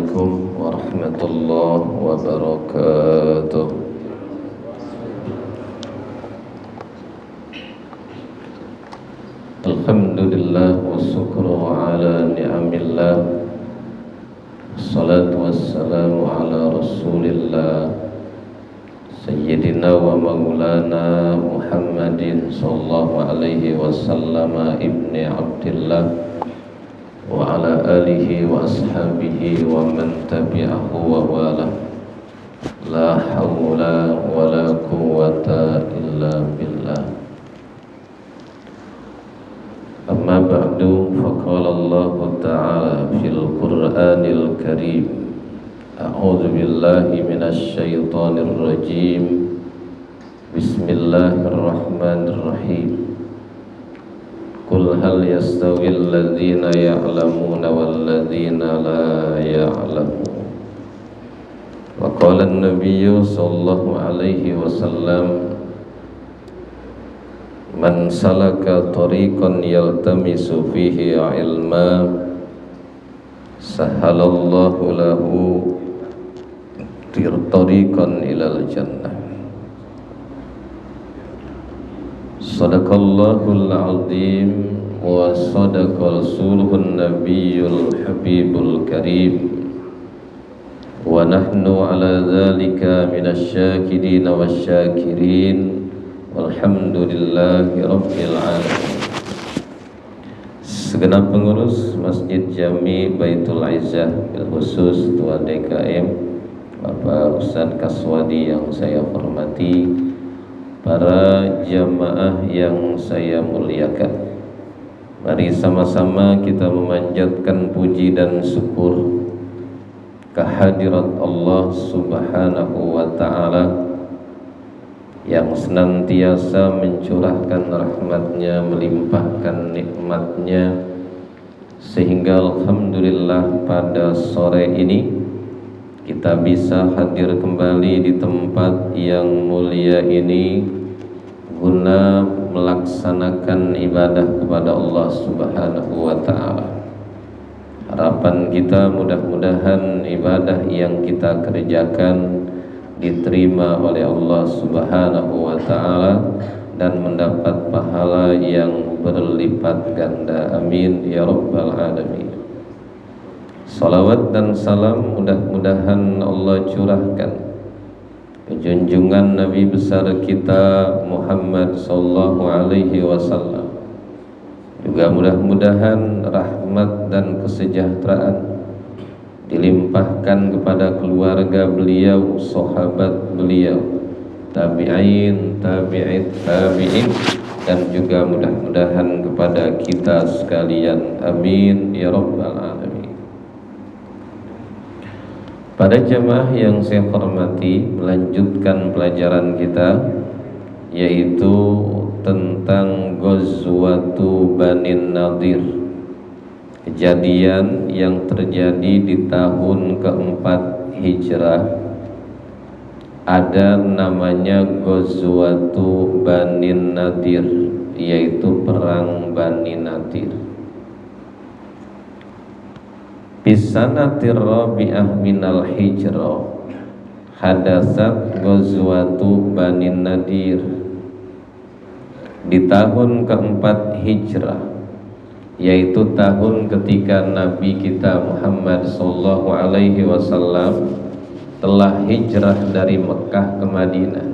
Assalamualaikum warahmatullahi wabarakatuh. Alhamdulillah wa syukru ala ni'amillah. Salatu wassalamu ala rasulillah Sayyidina wa maulana Muhammadin sallallahu alaihi wasallam ibni Abdillah wa ala alihi wa ashabihi wa man tabi'ahu wa wala. La hawla wa la quwwata illa billah. Amma ba'du, faqala Allah ta'ala fil Qur'anil Karim, a'udzu billahi minasy syaithanir rajim. Bismillahirrahmanirrahim. Qul hal yastawil ladzina ya'lamuna wal ladzina la ya'lamun. Wa qala an-nabiyyu sallallahu alaihi wasallam, man salaka tariqan yaltamisu fihi ilma sahalallahu lahu tariqan ilal jannah. Sadaqallahul azim wa sadaqa rasuluhun nabiyyul habibul karim. Wa nahnu ala dzalika minasy syakirin wasyakirin. Walhamdulillahi rabbil alamin. Segenap pengurus Masjid Jami Baitul Izzah, bil khusus Ketua DKM Bapak Ustadz Kaswadi yang saya hormati, para jamaah yang saya muliakan, mari sama-sama kita memanjatkan puji dan syukur kehadirat Allah Subhanahu wa ta'ala yang senantiasa mencurahkan rahmatnya, melimpahkan nikmatnya, sehingga alhamdulillah pada sore ini kita bisa hadir kembali di tempat yang mulia ini guna melaksanakan ibadah kepada Allah Subhanahu wa ta'ala. Harapan kita mudah-mudahan ibadah yang kita kerjakan diterima oleh Allah Subhanahu wa ta'ala dan mendapat pahala yang berlipat ganda. Amin ya rabbal alamin. Salawat dan salam mudah-mudahan Allah curahkan ke junjungan Nabi besar kita Muhammad sallallahu alaihi wasallam. Juga mudah-mudahan rahmat dan kesejahteraan dilimpahkan kepada keluarga beliau, sahabat beliau, tabi'in, tabi'in, dan juga mudah-mudahan kepada kita sekalian. Amin ya rabbal alamin. Pada jamaah yang saya hormati, melanjutkan pelajaran kita, yaitu tentang Ghazwatu Bani Nadir, kejadian yang terjadi di tahun keempat Hijrah. Ada namanya Ghazwatu Bani Nadir, yaitu perang Bani Nadir. Bisanatir rabi'ah minal hijrah hadatsat Ghazwatu Bani Nadir. Di tahun keempat Hijrah, yaitu tahun ketika Nabi kita Muhammad sallallahu alaihi wasallam telah hijrah dari Mekah ke Madinah.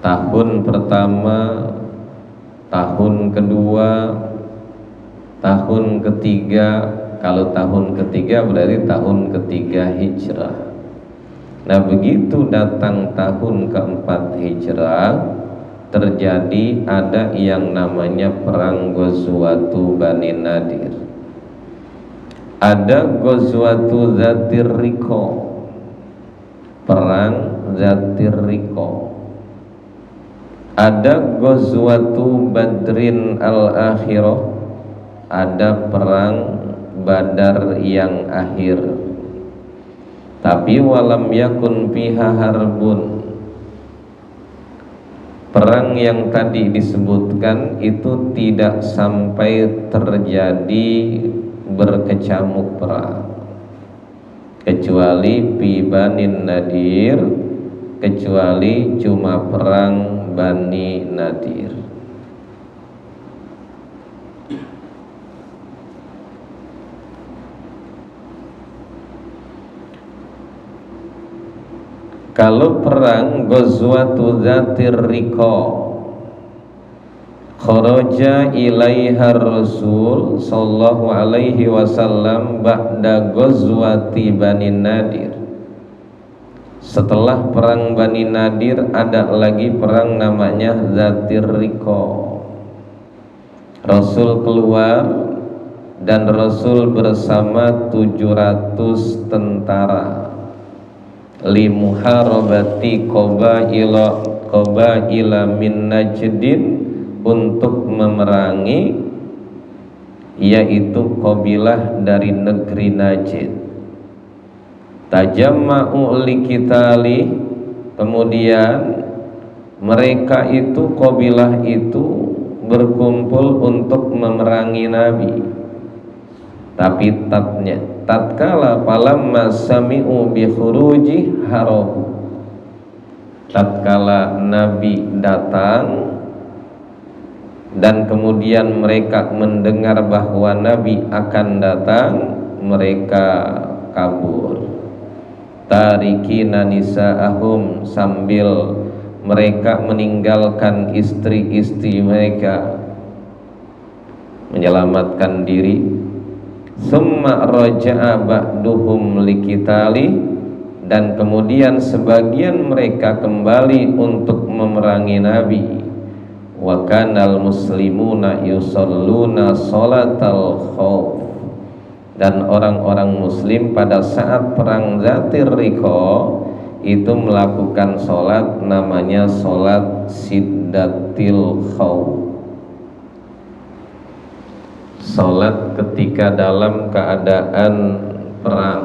Tahun pertama, tahun kedua, tahun ketiga. Kalau tahun ketiga berarti tahun ketiga hijrah. Nah, begitu datang tahun keempat hijrah, terjadi ada yang namanya perang Ghazwatu Bani Nadir. Ada Ghazwatu Zatir Riqa, perang Zatir Riqa. Ada Ghazwatu Badrin al-Akhirah, ada perang Badar yang akhir. Tapi walam yakun fiha harbun, perang yang tadi disebutkan itu tidak sampai terjadi berkecamuk perang. kecuali fi Banin Nadir, kecuali cuma perang Bani Nadir. Kalau perang Ghazwatu Dzatir Riqa, kharaja ilaiha Rasul sallallahu alaihi wasallam ba'da ghazwati Bani Nadir. Setelah perang Bani Nadir ada lagi perang namanya Dzatir Riqa. Rasul keluar dan Rasul bersama 700 tentara limuharabati qabaila min Najdin, untuk memerangi yaitu kabilah dari negeri Najd. Tajamma'u likitali, kemudian mereka itu kabilah itu berkumpul untuk memerangi Nabi. Tapi tatkala falamma sami'u bi khuruji harabu, tatkala Nabi datang dan kemudian mereka mendengar bahwa Nabi akan datang, mereka kabur. Tarikina nisa'ahum, sambil mereka meninggalkan istri-istri mereka, menyelamatkan diri. Summa raja'a ba'duhum likitali, dan kemudian sebagian mereka kembali untuk memerangi Nabi. Wa kanal muslimuna yusalluna sholatal khauf, dan orang-orang muslim pada saat perang Dzatir Riqa itu melakukan sholat namanya sholat siddatil khauf, sholat ketika dalam keadaan perang.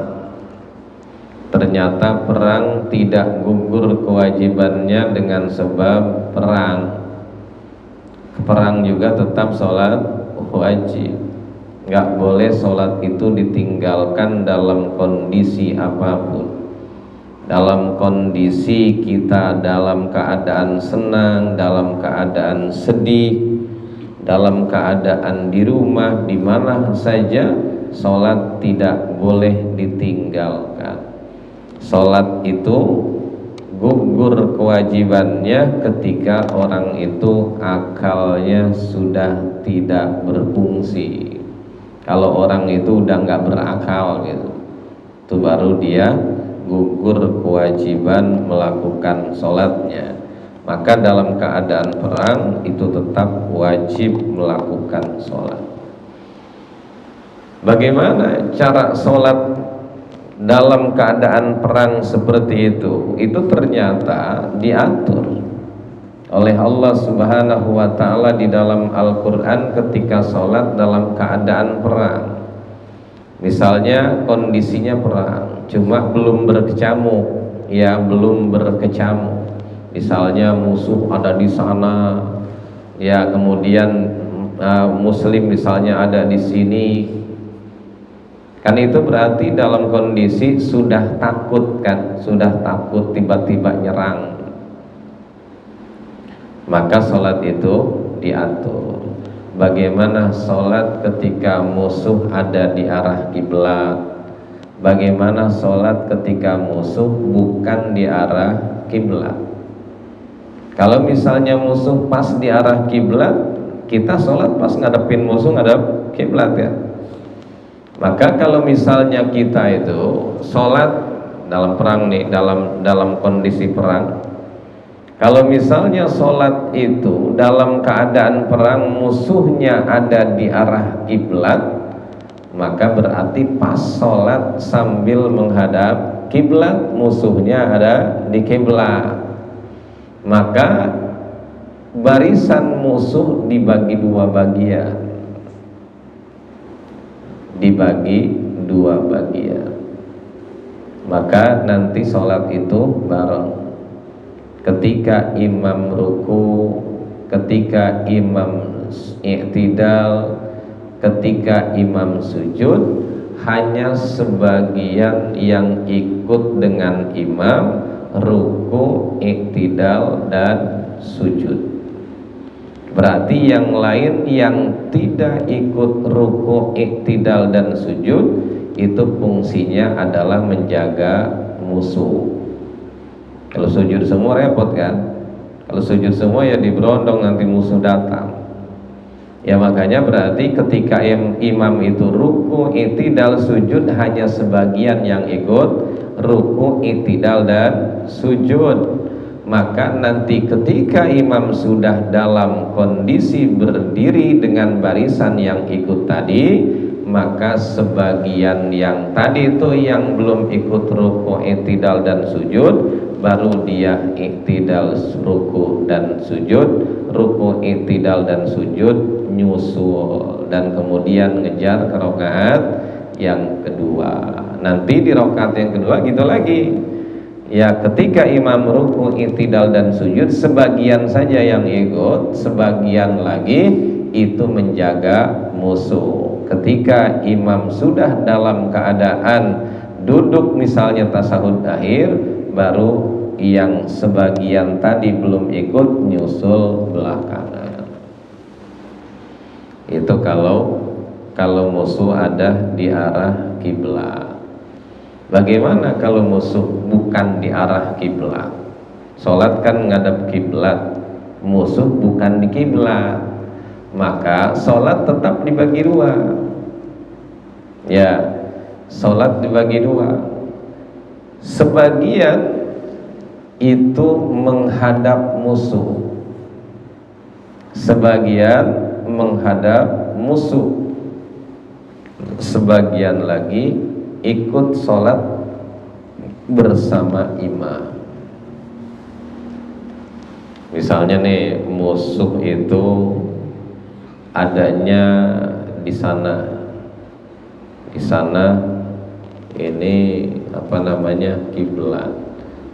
Ternyata perang tidak gugur kewajibannya dengan sebab perang. Perang juga tetap sholat wajib. Nggak boleh sholat itu ditinggalkan dalam kondisi apapun. Dalam kondisi kita dalam keadaan senang, dalam keadaan sedih, dalam keadaan di rumah, di mana saja, sholat tidak boleh ditinggalkan. Sholat itu gugur kewajibannya ketika orang itu akalnya sudah tidak berfungsi. Kalau orang itu udah nggak berakal gitu, itu baru dia gugur kewajiban melakukan sholatnya. Maka dalam keadaan perang itu tetap wajib melakukan sholat. Bagaimana cara sholat dalam keadaan perang seperti itu? Itu ternyata diatur oleh Allah Subhanahu wa ta'ala di dalam Al-Quran ketika sholat dalam keadaan perang. Misalnya kondisinya perang, cuma belum berkecamuk, ya belum berkecamuk. Misalnya musuh ada di sana, ya kemudian muslim misalnya ada di sini, kan itu berarti dalam kondisi sudah takut, kan sudah takut tiba-tiba nyerang. Maka sholat itu diatur. Bagaimana sholat ketika musuh ada di arah kiblat? Bagaimana sholat ketika musuh bukan di arah kiblat? Kalau misalnya musuh pas di arah kiblat, kita sholat pas ngadepin musuh ngadep kiblat, ya. Maka kalau misalnya kita itu sholat dalam perang nih, dalam kondisi perang, kalau misalnya sholat itu dalam keadaan perang musuhnya ada di arah kiblat, maka berarti pas sholat sambil menghadap kiblat, musuhnya ada di kiblat. Maka barisan musuh dibagi dua bagian, dibagi dua bagian. Maka nanti sholat itu bareng. Ketika imam ruku, ketika imam i'tidal, ketika imam sujud, hanya sebagian yang ikut dengan imam ruku, iktidal, dan sujud. Berarti yang lain yang tidak ikut ruku, iktidal, dan sujud itu fungsinya adalah menjaga musuh. Kalau sujud semua repot kan? Kalau sujud semua ya diberondong nanti musuh datang. Ya makanya berarti ketika imam itu ruku, iktidal, sujud hanya sebagian yang ikut ruku, iktidal, dan sujud. Maka nanti ketika imam sudah dalam kondisi berdiri dengan barisan yang ikut tadi, maka sebagian yang tadi itu yang belum ikut ruku, iktidal, dan sujud, baru dia iktidal, ruku, dan sujud, ruku, iktidal, dan sujud, nyusul, dan kemudian ngejar ke rakaat yang kedua. Nanti di rakaat yang kedua gitu lagi. Ya, ketika imam ruku, iktidal, dan sujud, sebagian saja yang ikut, sebagian lagi itu menjaga musuh. Ketika imam sudah dalam keadaan duduk misalnya tasahud akhir, baru yang sebagian tadi belum ikut nyusul belakangan. Itu kalau musuh ada di arah kiblat. Bagaimana kalau musuh bukan di arah kiblat? Salat kan ngadap kiblat, musuh bukan di kiblat, maka salat tetap dibagi dua. Ya, salat dibagi dua. Sebagian itu menghadap musuh, sebagian menghadap musuh, sebagian lagi ikut sholat bersama imam. Misalnya nih, musuh itu adanya di sana ini apa namanya, kiblat.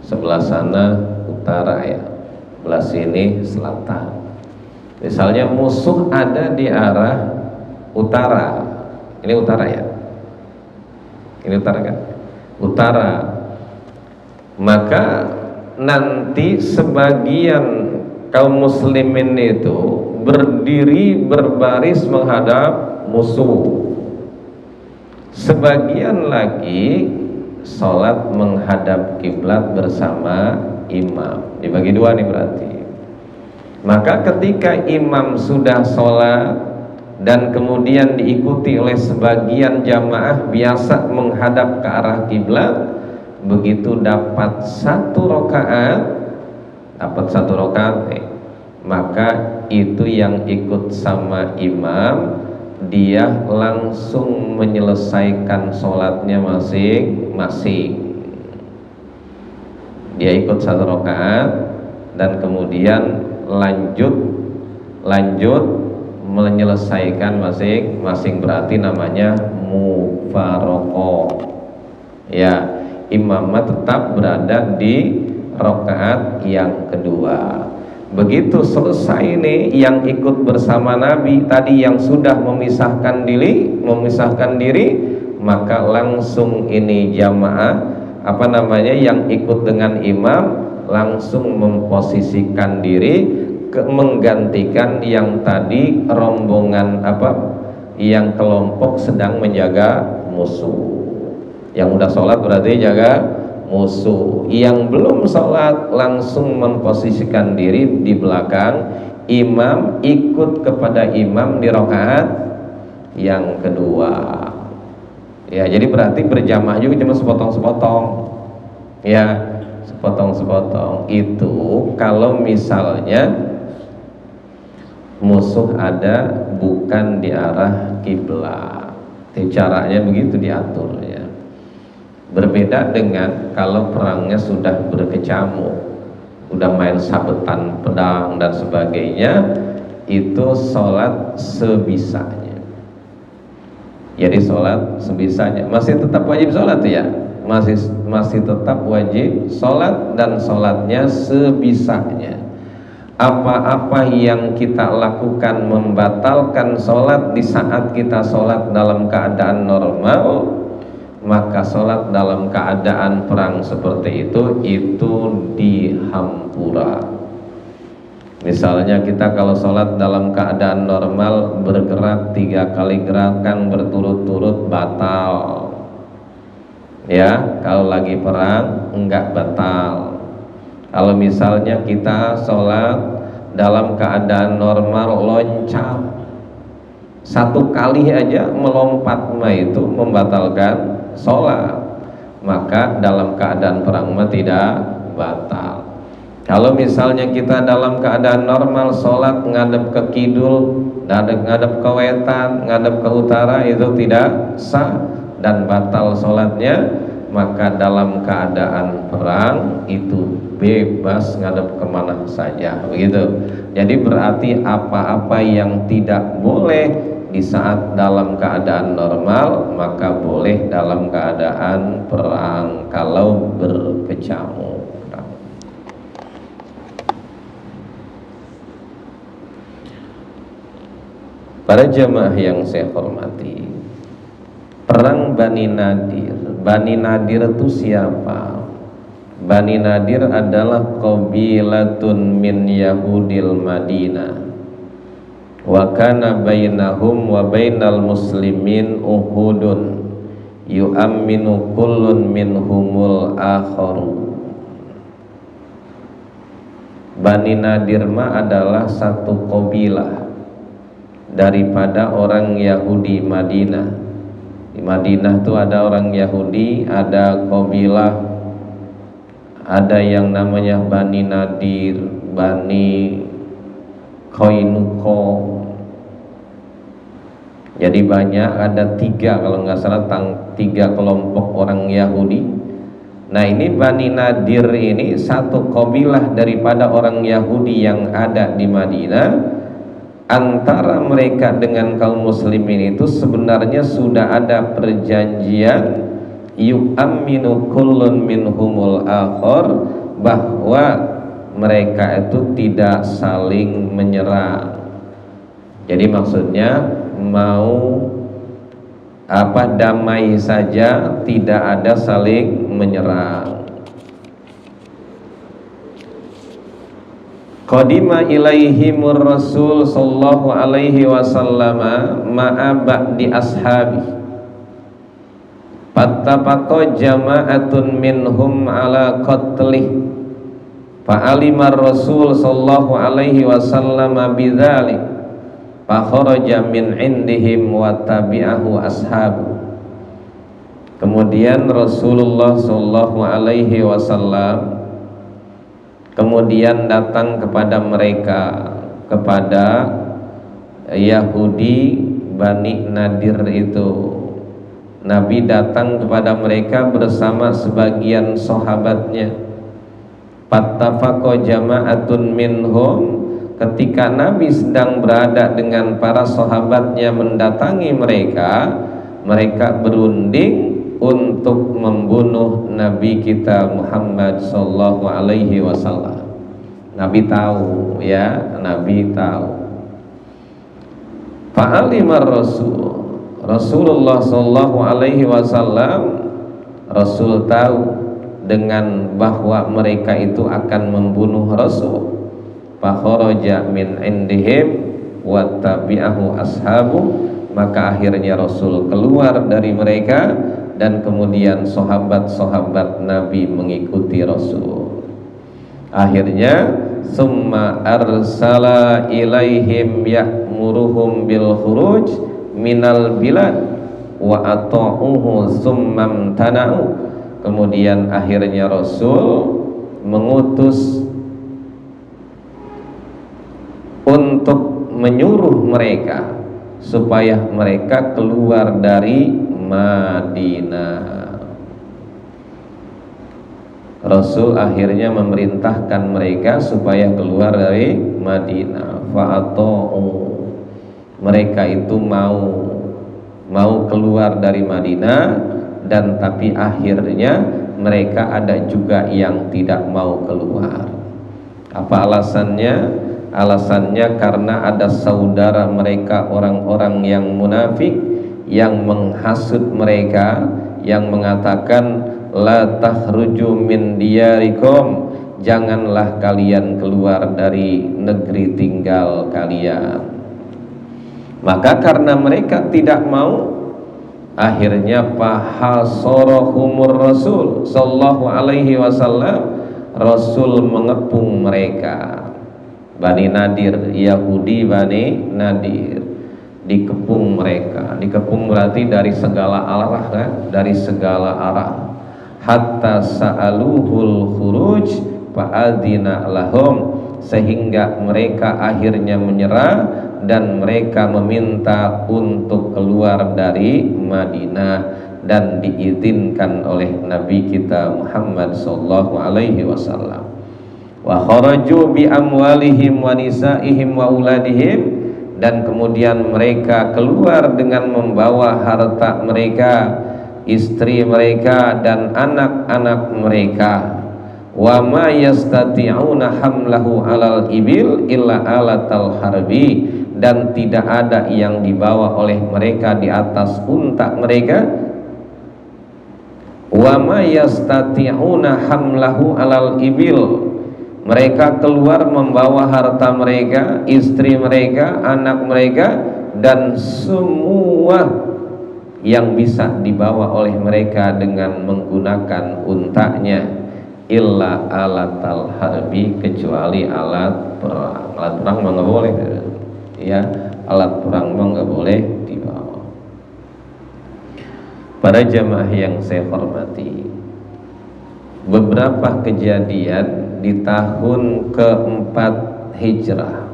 Sebelah sana utara ya, sebelah sini selatan. Misalnya musuh ada di arah utara, ini utara ya, ini utara kan, utara. Maka nanti sebagian kaum muslimin itu berdiri berbaris menghadap musuh, sebagian lagi sholat menghadap kiblat bersama imam. Dibagi dua nih berarti. Maka ketika imam sudah sholat dan kemudian diikuti oleh sebagian jamaah biasa menghadap ke arah kiblat, begitu dapat satu rakaat, maka itu yang ikut sama imam, dia langsung menyelesaikan sholatnya masing-masing. Dia ikut satu rakaat dan kemudian lanjut menyelesaikan masing-masing, berarti namanya mufaraqah. Ya, imamnya tetap berada di rakaat yang kedua. Begitu selesai nih yang ikut bersama Nabi tadi, yang sudah memisahkan diri, maka langsung ini jamaah yang ikut dengan imam langsung memposisikan diri menggantikan yang tadi rombongan yang kelompok sedang menjaga musuh. Yang udah sholat berarti jaga musuh, yang belum sholat langsung memposisikan diri di belakang imam, ikut kepada imam di rakaat yang kedua. Ya, jadi berarti berjamaah juga cuma sepotong-sepotong. Ya, sepotong-sepotong. Itu kalau misalnya musuh ada bukan di arah kiblat. Caranya begitu diaturnya. Berbeda dengan kalau perangnya sudah berkecamuk, udah main sabetan pedang dan sebagainya, itu sholat sebisanya. Jadi sholat sebisanya, masih tetap wajib sholat ya, masih tetap wajib sholat, dan sholatnya sebisanya. Apa-apa yang kita lakukan membatalkan sholat di saat kita sholat dalam keadaan normal, maka sholat dalam keadaan perang seperti itu dihampura. Misalnya kita kalau sholat dalam keadaan normal bergerak 3 kali gerakan berturut-turut batal. Ya, kalau lagi perang enggak batal. Kalau misalnya kita sholat dalam keadaan normal loncat 1 kali aja melompat itu membatalkan sholat, maka dalam keadaan perang tidak batal. Kalau misalnya kita dalam keadaan normal sholat ngadep ke kidul, ngadep ke wetan, ngadep ke utara, itu tidak sah dan batal sholatnya. Maka dalam keadaan perang itu bebas ngadep kemana saja, begitu. Jadi berarti apa-apa yang tidak boleh di saat dalam keadaan normal maka boleh dalam keadaan perang kalau berkecamuk. Para jamaah yang saya hormati, perang Bani Nadir. Bani Nadir itu siapa? Bani Nadir adalah qabilatun min Yahudil Madinah. Wa kana bainahum wa bainal muslimin uhudun yu'amminu kullun minhumul akharu. Bani Nadir adalah satu qabilah daripada orang Yahudi Madinah. Di Madinah itu ada orang Yahudi, ada qabilah, ada yang namanya Bani Nadir, Bani Qainuqa. Jadi banyak, ada 3 kalau nggak salah 3 kelompok orang Yahudi. Nah ini Bani Nadir ini satu qabilah daripada orang Yahudi yang ada di Madinah. Antara mereka dengan kaum muslimin itu sebenarnya sudah ada perjanjian yu'amminu kullun minhumul akhar, bahwa mereka itu tidak saling menyerang. Jadi maksudnya mau damai saja, tidak ada saling menyerang. Qadima ilaihimur Rasul sallallahu alaihi wasallam ma'a ba'di ashabi fattafaqa jama'atun minhum ala qatlih fa'alimar Rasul sallallahu alaihi wasallam bidzalik fa kharaja min indihim wa tabi'ahu ashabu. Kemudian Rasulullah sallallahu alaihi wasallam kemudian datang kepada mereka, kepada Yahudi Bani Nadir itu. Nabi datang kepada mereka bersama sebagian sahabatnya. Fattafaqa jama'atun minhum, ketika Nabi sedang berada dengan para sahabatnya mendatangi mereka, mereka berunding untuk membunuh Nabi kita Muhammad sallallahu alaihi wasallam. Nabi tahu, ya, Nabi tahu. Fa'alimar Rasulullah sallallahu alaihi wasallam, Rasul tahu dengan bahwa mereka itu akan membunuh Rasul. Fa kharaja min indihim wa tabi'ahu ashabu, maka akhirnya Rasul keluar dari mereka dan kemudian sahabat-sahabat Nabi mengikuti Rasul. Akhirnya summa arsala ilaihim ya'muruhum bil khuruj minal bilad wa ata'uhu summa amtana'u. Kemudian akhirnya Rasul mengutus untuk menyuruh mereka supaya mereka keluar dari Madinah. Rasul akhirnya memerintahkan mereka supaya keluar dari Madinah. Fa'ata'u, mereka itu mau keluar dari Madinah, dan tapi akhirnya mereka ada juga yang tidak mau keluar. Apa alasannya? Alasannya karena ada saudara mereka orang-orang yang munafik yang menghasut mereka, yang mengatakan la takhruju min diyarikum, janganlah kalian keluar dari negeri tinggal kalian. Maka karena mereka tidak mau, akhirnya fahasorohumur Rasul sallallahu alaihi wasallam, Rasul mengepung mereka. Bani Nadir, Yahudi Bani Nadir, dikepung mereka. Dikepung berarti dari segala arah, kan? Dari segala arah. Hatta sa'aluhul khuruj fa'adina lahum, sehingga mereka akhirnya menyerah dan mereka meminta untuk keluar dari Madinah, dan diizinkan oleh Nabi kita Muhammad sallallahu alaihi wasallam. Wa kharaju bi amwalihim wa nisaihim wa auladihim, dan kemudian mereka keluar dengan membawa harta mereka, istri mereka dan anak-anak mereka. Wa ma yastati'una hamlahu alal ibil illa alatal harbi, dan tidak ada yang dibawa oleh mereka di atas unta mereka. Wa ma yastati'una hamlahu alal ibil, mereka keluar membawa harta mereka, istri mereka, anak mereka, dan semua yang bisa dibawa oleh mereka dengan menggunakan untanya, illa alatal harbi, kecuali alat perang. Alat perang mah nggak boleh, ya, alat perang mah nggak boleh dibawa. Para jamaah yang saya hormati, beberapa kejadian di tahun keempat hijrah.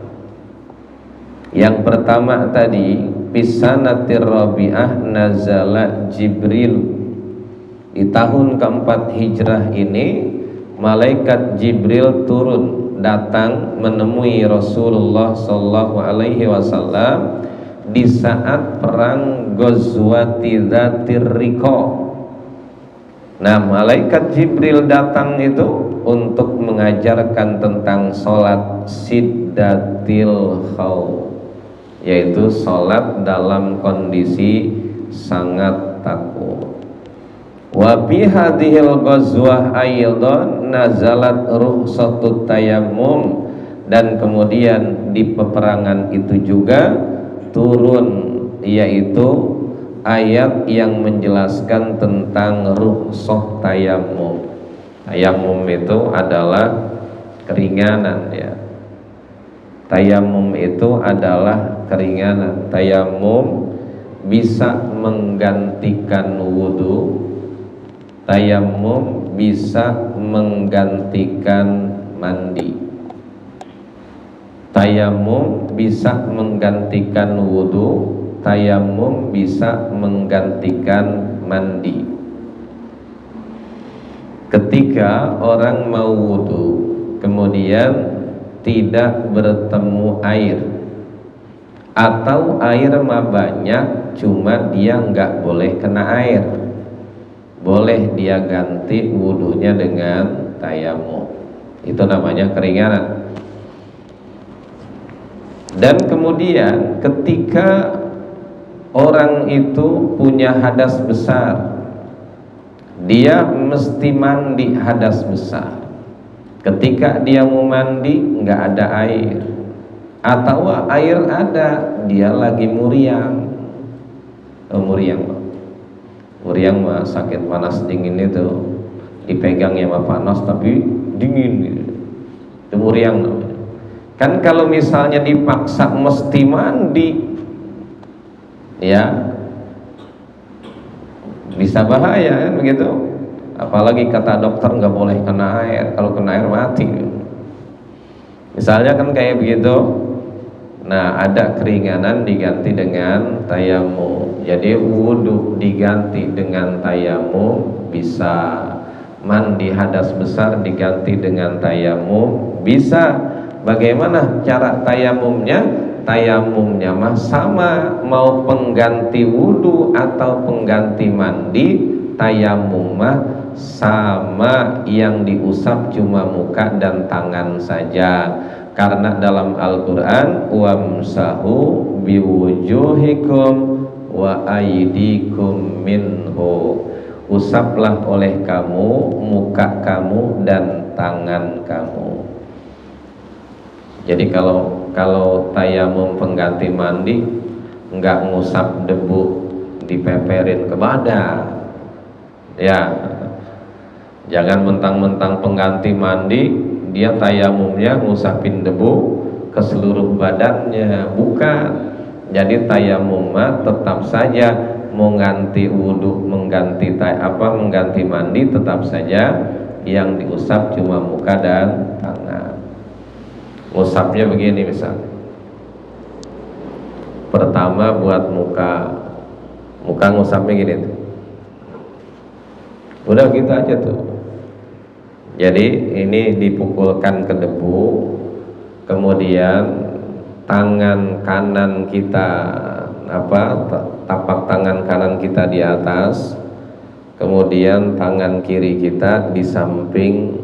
Yang pertama tadi, pisanatir rabi'ah nazala Jibril. Di tahun keempat hijrah ini, malaikat Jibril turun, datang menemui Rasulullah sallallahu alaihi wasallam di saat perang Ghazwati Dzatir Riqa. Nah, malaikat Jibril datang itu untuk mengajarkan tentang sholat siddatil khawf, yaitu sholat dalam kondisi sangat takut. Wa bi hadhil ghazwah aidan nazalat rukhsatut tayammum, dan kemudian di peperangan itu juga turun, yaitu ayat yang menjelaskan tentang rukhsah tayammum. Tayammum itu adalah keringanan, ya. Tayammum itu adalah keringanan. Tayammum bisa menggantikan wudu. Tayammum bisa menggantikan mandi. Tayammum bisa menggantikan wudu. Tayammum bisa menggantikan mandi. Ketika orang mau wudu, kemudian tidak bertemu air, atau air mah banyak, cuma dia nggak boleh kena air, boleh dia ganti wudunya dengan tayammum. Itu namanya keringanan. Dan kemudian ketika orang itu punya hadas besar, dia mesti mandi hadas besar. Ketika dia mau mandi nggak ada air, atau air ada, dia lagi muriang. Muriang mah sakit panas dingin itu, dipegangnya mah panas tapi dingin gitu. Itu muriang namanya. Kan kalau misalnya dipaksa mesti mandi, ya bisa bahaya, kan begitu. Apalagi kata dokter nggak boleh kena air, kalau kena air mati. Misalnya kan kayak begitu. Nah, ada keringanan diganti dengan tayammum. Jadi wudhu diganti dengan tayammum bisa, mandi hadas besar diganti dengan tayammum bisa. Bagaimana cara tayamumnya? Tayamumnya mah sama, mau pengganti wudhu atau pengganti mandi, tayamum mah sama, yang diusap cuma muka dan tangan saja. Karena dalam Al-Quran, wamsahu biwujuhikum wa aydikum minhu, usaplah oleh kamu muka kamu dan tangan kamu. Jadi kalau tayamum pengganti mandi nggak ngusap debu dipeperin ke badan, ya jangan mentang-mentang pengganti mandi dia tayamumnya ngusapin debu ke seluruh badannya, bukan. Jadi tayamum tetap saja mau ganti wudhu, mengganti mandi, tetap saja yang diusap cuma muka dan tangan. Ngusapnya begini misalnya, pertama buat muka ngusapnya gini tuh, udah gitu aja tuh. Jadi ini dipukulkan ke debu, kemudian tangan kanan kita tapak tangan kanan kita di atas, kemudian tangan kiri kita di samping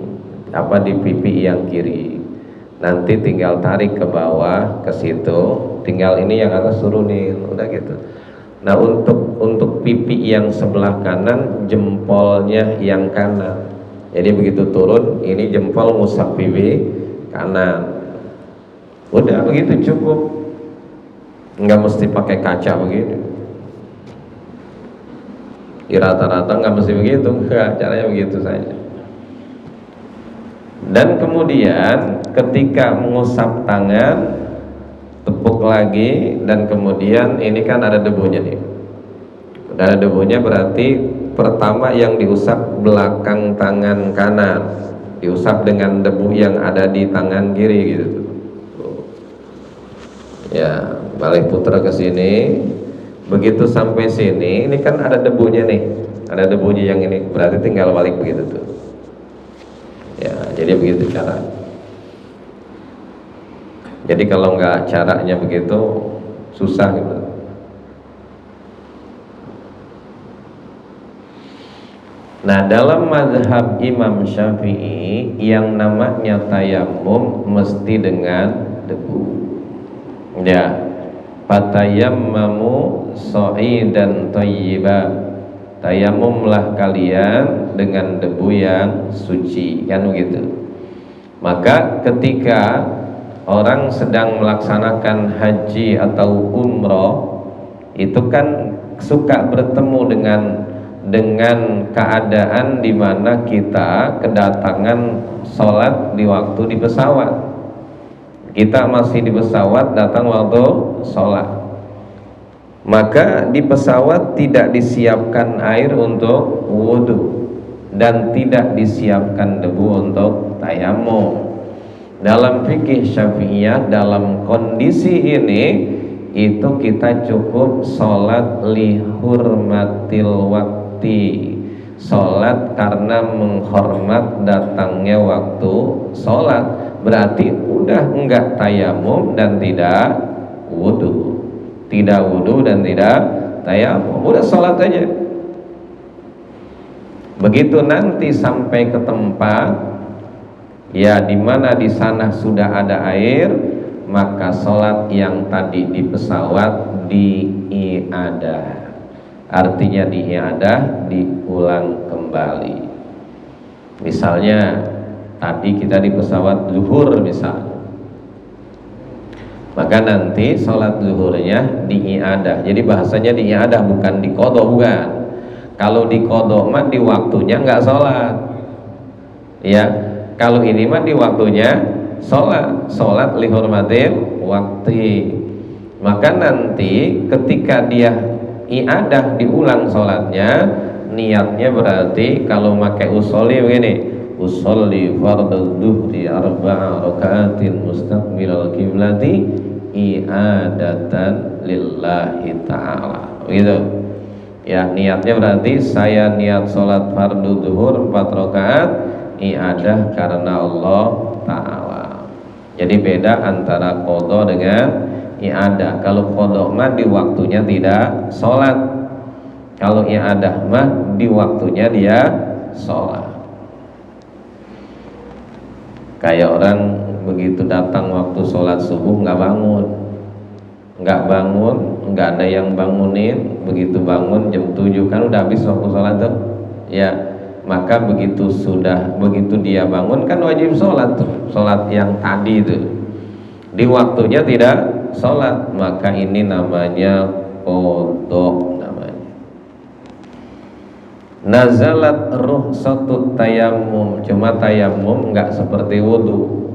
di pipi yang kiri. Nanti tinggal tarik ke bawah ke situ, tinggal ini yang atas turunin, udah gitu. Nah untuk pipi yang sebelah kanan, jempolnya yang kanan. Jadi begitu turun, ini jempol ngusap pipi kanan. Udah begitu cukup, nggak mesti pakai kaca begini. Di rata-rata nggak mesti begitu, enggak, caranya begitu saja. Dan kemudian ketika mengusap tangan, tepuk lagi, dan kemudian ini kan ada debunya nih. Udah ada debunya, berarti pertama yang diusap belakang tangan kanan, diusap dengan debu yang ada di tangan kiri gitu. Ya, balik putar ke sini. Begitu sampai sini, ini kan ada debunya nih, ada debunya yang ini, berarti tinggal balik begitu tuh. Ya, jadi begitu cara. Jadi kalau nggak caranya begitu susah gitu. Nah, dalam mazhab Imam Syafi'i yang namanya tayamum mesti dengan debu. Ya, fatayammamu sha'idan thayyiba, tayamumlah kalian dengan debu yang suci, kan begitu. Maka ketika orang sedang melaksanakan haji atau umroh, itu kan suka bertemu dengan keadaan di mana kita kedatangan sholat di waktu di pesawat. Kita masih di pesawat, datang waktu sholat. Maka di pesawat tidak disiapkan air untuk wudhu dan tidak disiapkan debu untuk tayamum. Dalam fikih Syafi'iyah, dalam kondisi ini itu kita cukup sholat lihurmatil wakti, sholat karena menghormat datangnya waktu sholat. Berarti udah enggak tayamum dan tidak wudhu, tidak wudhu dan tidak tayamum, udah sholat aja. Begitu nanti sampai ke tempat, ya dimana di sana sudah ada air, maka sholat yang tadi di pesawat diiadah. Artinya diiadah, diulang kembali. Misalnya tadi kita di pesawat zuhur misalnya, maka nanti sholat zuhurnya diiadah. Jadi bahasanya diiadah, bukan diqodho, bukan. Kalau diqodho mah di waktunya nggak sholat, ya. Kalau ini mah di waktunya sholat lihurmatil wakti. Maka nanti ketika dia iadah diulang sholatnya, niatnya berarti kalau pakai usolli begini, usolli fardhu dhuhri arba'a rakaatin mustaqbilal qiblati i'adatan lillahi ta'ala, gitu ya. Niatnya berarti saya niat sholat fardu zuhur 4 rakaat i'adah karena Allah Ta'ala. Jadi beda antara qadha dengan i'adah. Kalau qadha mah di waktunya tidak sholat, kalau i'adah mah di waktunya dia sholat. Kayak orang begitu datang waktu sholat subuh nggak bangun, nggak ada yang bangunin. Begitu bangun jam 7 kan udah habis waktu sholat tuh, ya, maka begitu dia bangun kan wajib sholat tuh, sholat yang tadi itu di waktunya tidak sholat, maka ini namanya qadha namanya. Nazalat rukhsatut tayammum, cuma tayammum nggak seperti wudhu.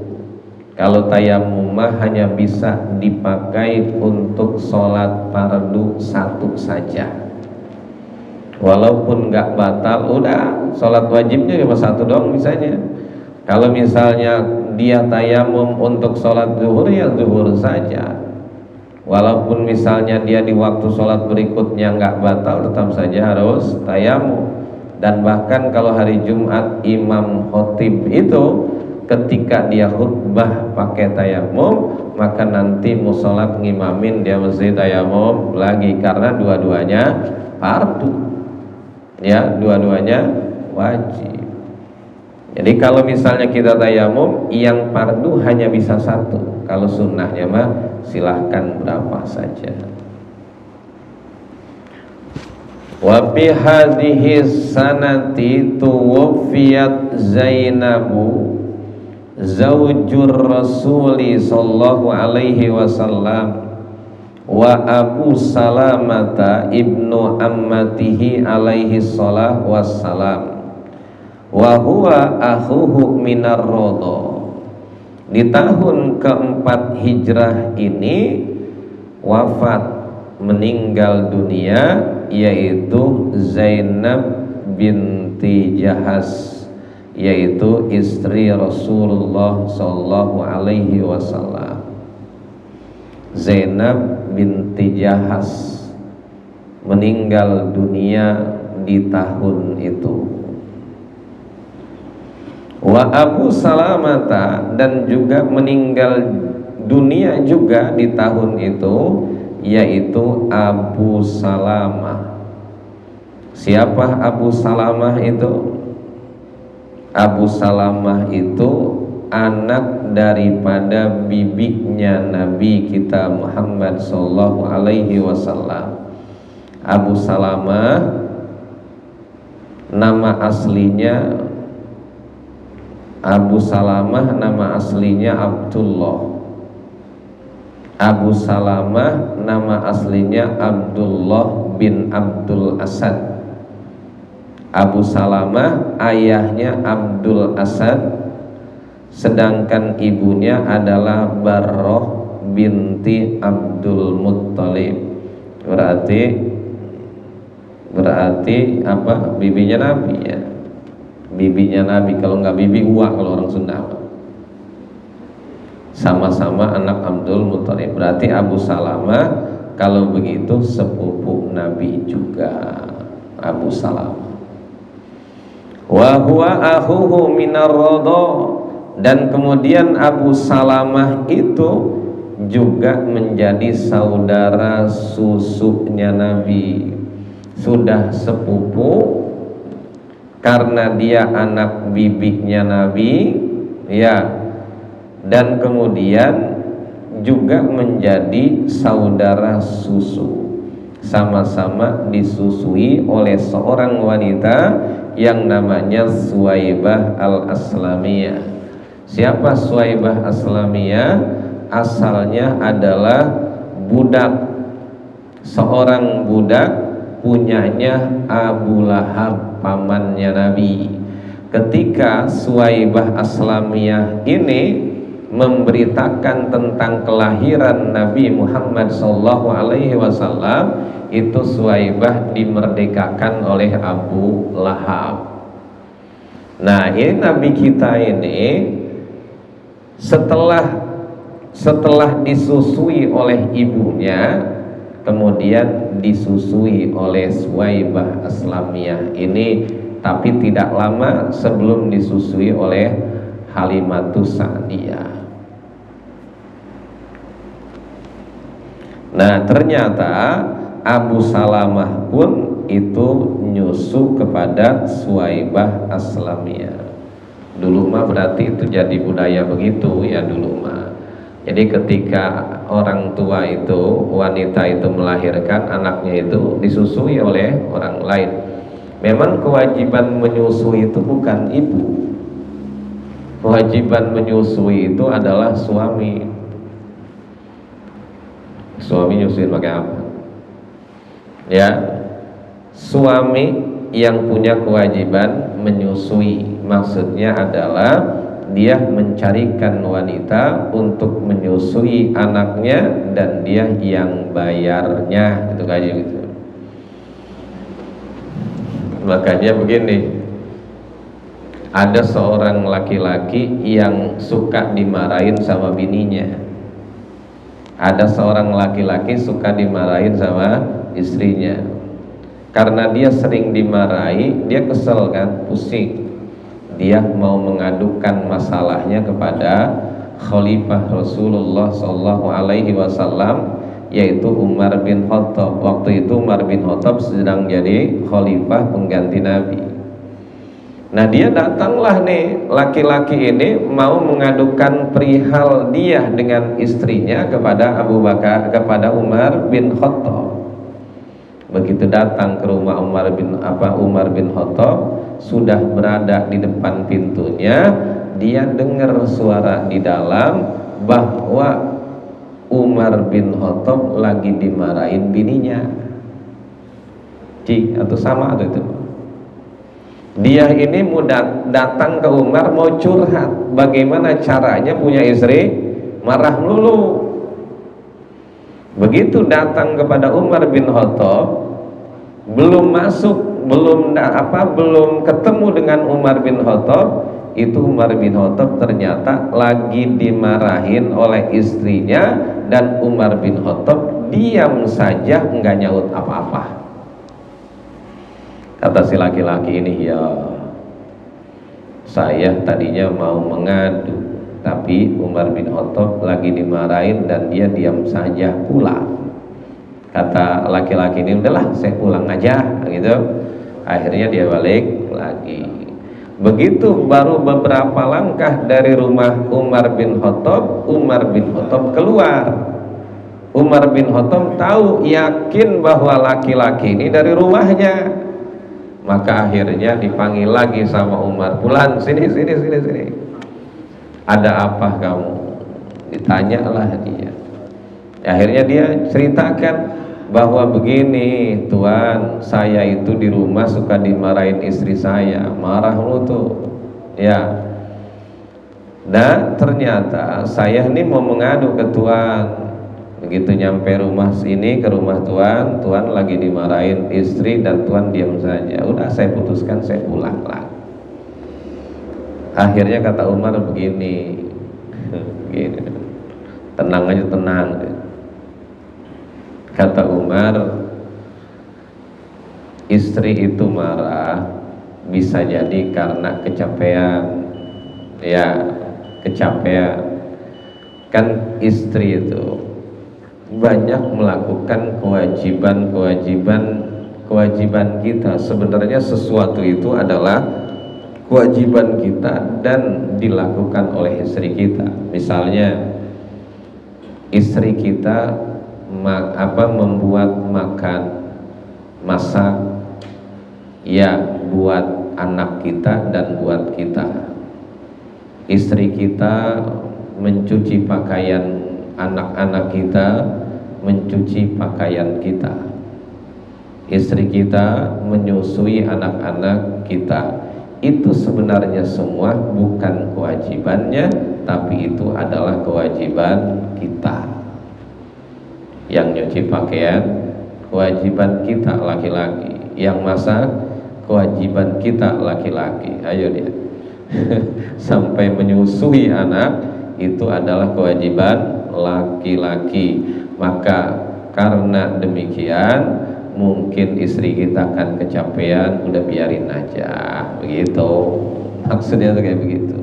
Kalau tayammum hanya bisa dipakai untuk sholat fardu satu saja, walaupun nggak batal, udah sholat wajibnya cuma satu doang misalnya. Kalau misalnya dia tayamum untuk sholat zuhur, ya zuhur saja, walaupun misalnya dia di waktu sholat berikutnya nggak batal, tetap saja harus tayamum. Dan bahkan kalau hari Jumat imam khotib itu ketika dia khutbah pakai tayamum, maka nanti musolat ngimamin dia mesti tayamum lagi, karena dua-duanya fardu, ya, dua-duanya wajib. Jadi kalau misalnya kita tayamum, yang fardu hanya bisa satu, kalau sunnahnya mah silahkan berapa saja. Wa fi hadhihi sanati tuwfiyat Zainabu zaujur Rasuli sallallahu alaihi wasallam wa Abu Salamata ibnu ammatihi alaihi salah wassalam wa huwa akhuhu minar rodha. Di tahun keempat hijrah ini wafat, meninggal dunia, yaitu Zainab binti Jahas, yaitu istri Rasulullah sallallahu alaihi wasallam. Zainab binti Jahas meninggal dunia di tahun itu. Wa Abu Salamata, dan juga meninggal dunia juga di tahun itu, yaitu Abu Salamah. Siapa Abu Salamah itu? Abu Salamah itu anak daripada bibinya Nabi kita Muhammad sallallahu alaihi wasallam. Abu Salamah nama aslinya Abdullah. Abu Salamah nama aslinya Abdullah bin Abdul Asad. Abu Salamah ayahnya Abdul Asad, sedangkan ibunya adalah Barroh binti Abdul Muttalib. Berarti apa? Bibinya Nabi, ya. Bibinya Nabi, kalau nggak bibi uak kalau orang Sunda. Sama-sama anak Abdul Muttalib. Berarti Abu Salamah kalau begitu sepupu Nabi juga, Abu Salamah. Wa huwa akhuhu minar rodha, dan kemudian Abu Salamah itu juga menjadi saudara susunya Nabi, sudah sepupu karena dia anak bibiknya Nabi, ya, dan kemudian juga menjadi saudara susu, sama-sama disusui oleh seorang wanita yang namanya Suwaibah al-Aslamiyah. Siapa Suwaibah Aslamiyah? Asalnya adalah budak, seorang budak punyanya Abu Lahab, pamannya Nabi. Ketika Suwaibah Aslamiyah ini memberitakan tentang kelahiran Nabi Muhammad SAW, itu Suwaibah dimerdekakan oleh Abu Lahab. Nah, ini Nabi kita ini setelah disusui oleh ibunya, kemudian disusui oleh Suwaibah Aslamiyah ini, tapi tidak lama sebelum disusui oleh Halimatus Sa'diyah. Nah, ternyata Abu Salamah pun itu nyusu kepada Suwaibah Aslamiyah. Dulu mah berarti itu jadi budaya begitu ya dulu mah. Jadi ketika orang tua itu, wanita itu melahirkan anaknya itu disusui oleh orang lain. Memang kewajiban menyusui itu bukan ibu. Kewajiban menyusui itu adalah suami. Suami nyusuin pakai apa? Ya, suami yang punya kewajiban menyusui, maksudnya adalah dia mencarikan wanita untuk menyusui anaknya dan dia yang bayarnya, itu kayak gitu. Makanya begini, ada seorang laki-laki yang suka dimarahin sama bininya. Ada seorang laki-laki suka dimarahin sama istrinya. Karena dia sering dimarahi, dia kesel kan, pusing. Dia mau mengadukan masalahnya kepada Khalifah Rasulullah SAW, yaitu Umar bin Khattab. Waktu itu Umar bin Khattab sedang jadi Khalifah pengganti Nabi. Nah, dia datanglah nih, laki-laki ini mau mengadukan perihal dia dengan istrinya kepada Abu Bakar, kepada Umar bin Khattab. Begitu datang ke rumah Umar bin Khattab, sudah berada di depan pintunya, dia dengar suara di dalam bahwa Umar bin Khattab lagi dimarahin bininya. Atau sama atau itu? Dia ini mudah datang ke Umar mau curhat bagaimana caranya punya istri marah melulu. Begitu datang kepada Umar bin Khattab, belum ketemu dengan Umar bin Khattab, itu Umar bin Khattab ternyata lagi dimarahin oleh istrinya, dan Umar bin Khattab diam saja, enggak nyaut apa-apa. Kata si laki-laki ini, ya saya tadinya mau mengadu, tapi Umar bin Khattab lagi dimarahin dan dia diam saja, pulang. Kata laki-laki ini, udahlah saya pulang aja gitu. Akhirnya dia balik lagi. Begitu baru beberapa langkah dari rumah Umar bin Khattab, Umar bin Khattab keluar. Umar bin Khattab tahu, yakin bahwa laki-laki ini dari rumahnya. Maka akhirnya dipanggil lagi sama Umar, pulang, sini. Ada apa kamu? Ditanyalah dia. Akhirnya dia ceritakan bahwa begini, Tuan, saya itu di rumah suka dimarahin istri saya, marah lu tuh. Ya. Dan ternyata saya ini mau mengadu ke Tuan. Begitu nyampe rumah sini, ke rumah Tuan, Tuan lagi dimarahin istri dan Tuan diam saja. Udah saya putuskan, saya pulang lah. Akhirnya kata Umar begini, tenang aja, tenang. Kata Umar, istri itu marah bisa jadi karena kecapean. Ya, kecapean. Kan istri itu banyak melakukan kewajiban kita. Sebenarnya sesuatu itu adalah kewajiban kita dan dilakukan oleh istri kita. Misalnya istri kita membuat makan, masak, ya buat anak kita dan buat kita. Istri kita mencuci pakaian anak-anak kita, mencuci pakaian kita. Istri kita menyusui anak-anak kita. Itu sebenarnya semua bukan kewajibannya, tapi itu adalah kewajiban kita. Yang nyuci pakaian kewajiban kita laki-laki, yang masak kewajiban kita laki-laki. Ayo dia sampai menyusui anak itu adalah kewajiban laki-laki. Maka karena demikian mungkin istri kita akan kecapean, udah biarin aja, begitu maksudnya tuh, kayak begitu.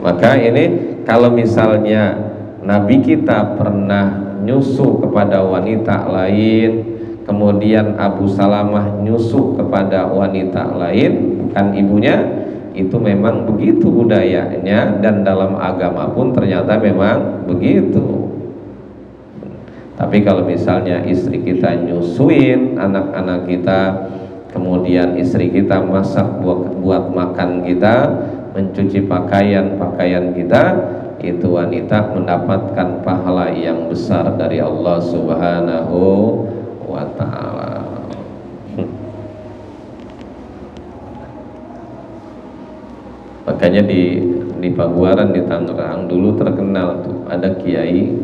Maka ini kalau misalnya Nabi kita pernah nyusu kepada wanita lain, kemudian Abu Salamah nyusu kepada wanita lain, bukan ibunya, itu memang begitu budayanya, dan dalam agama pun ternyata memang begitu. Tapi kalau misalnya istri kita nyusuin anak-anak kita, kemudian istri kita masak buat makan kita, mencuci pakaian kita, itu wanita mendapatkan pahala yang besar dari Allah Subhanahu wa ta'ala. Makanya di Pabuaran di Tangerang dulu terkenal tuh ada kiai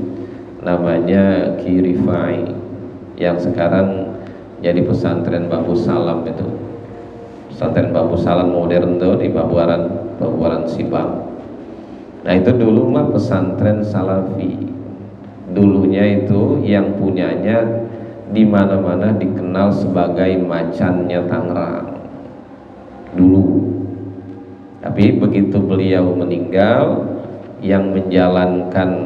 namanya Ki Rifai yang sekarang jadi pesantren Bambu Salam itu. Pesantren Bambu Salam modern tuh di Pabuaran Sibang. Nah itu dulu mah pesantren Salafi. Dulunya itu yang punyanya di mana-mana dikenal sebagai macannya Tangerang. Dulu. Tapi begitu beliau meninggal, yang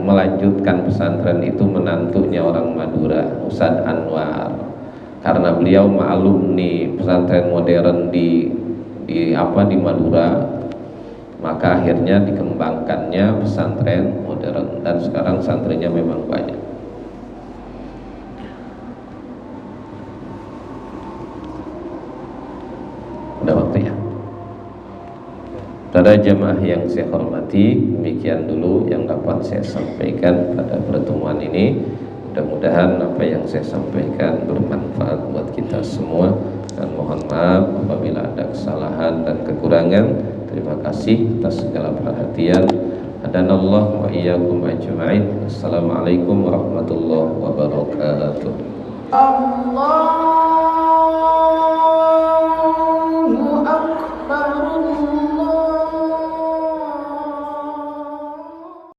melanjutkan pesantren itu menantunya orang Madura, Ustadz Anwar. Karena beliau alumni pesantren modern di Madura, maka akhirnya dikembangkannya pesantren modern dan sekarang santrinya memang banyak. Udah waktunya. Pada jemaah yang saya hormati, demikian dulu yang dapat saya sampaikan pada pertemuan ini. Mudah-mudahan apa yang saya sampaikan bermanfaat buat kita semua, dan mohon maaf apabila ada kesalahan dan kekurangan. Terima kasih atas segala perhatian. Hadanallah wa iyyakum ajma'in. Assalamualaikum warahmatullahi wabarakatuh. Allah